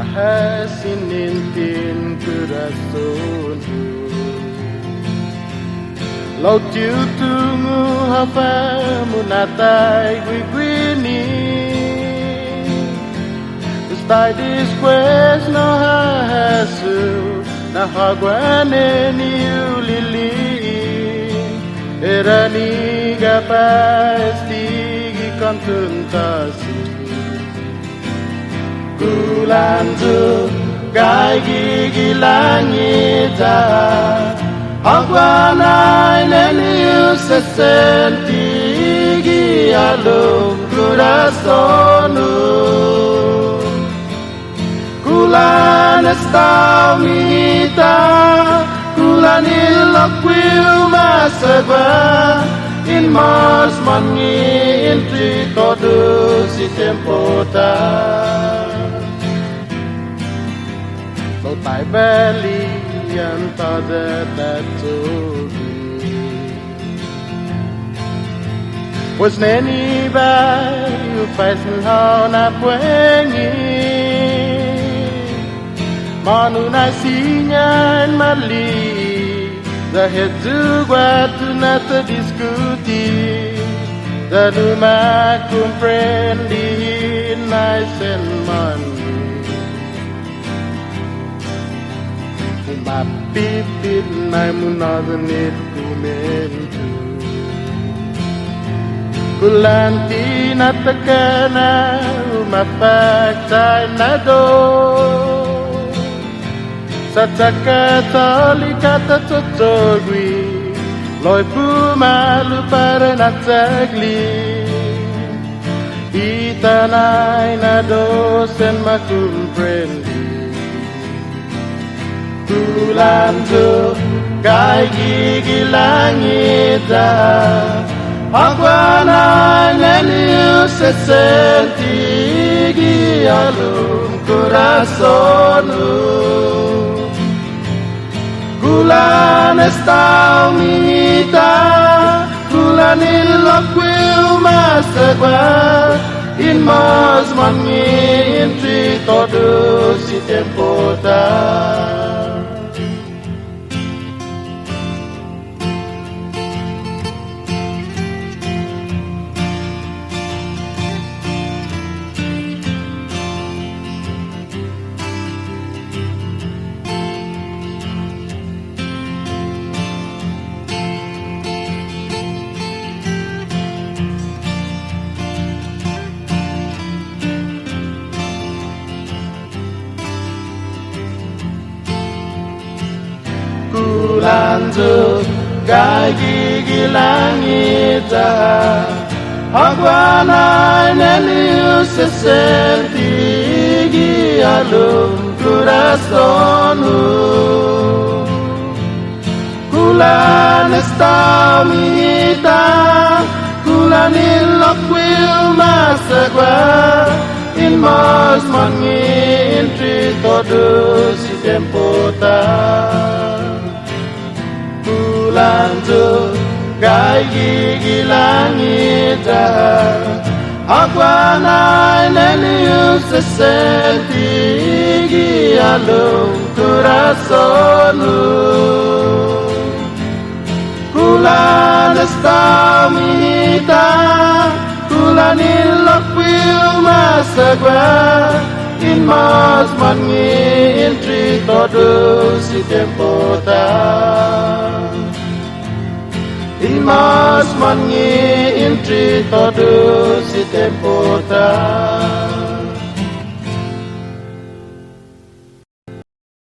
Mahasinin corações. Lau chiu tungu hafa munatai guiguini. Stai después no hasu na haguane ni ulili. Erani gapas tigi kontuntasi. Kulanzu gai gigi langit Haguanai neniu se sentigi alum corazonu Kulan estau mita Kulan iloquiu masagwa In mars mangi intri todo si tempota Lo tai belli antada taturi Was neni bai u faisen hao na puengi Manu na sinya en mali Da hetu guatu na te discuti Da numa comprendi nice and man Mapipit na munazanit kumentu Kulanti na takana Umapagtay na do Sa takatoli katatotogwi Loy pumalu para na tagli Itanay na dosen makumprendi Kulanzu gai gigi langit Haguanai neniu se sentigi alum corazonu Kulan estau mita Kulan iloquiu masagwa In mas mangi intri todo si tempota Kulanzu gai gigi langit Haguanai neniu se sentigi alum corazonu Kulan estau mita Kulan iloquiu masagwa In mas mangi intri todo si tempota Kulanzu gai gigi langit Haguanai neniu se sentigi alum corazonu Kulan estau mita Kulan iloquiu masagwa In mas mangi intri todo si tempota In mas mangi intri todo si tempota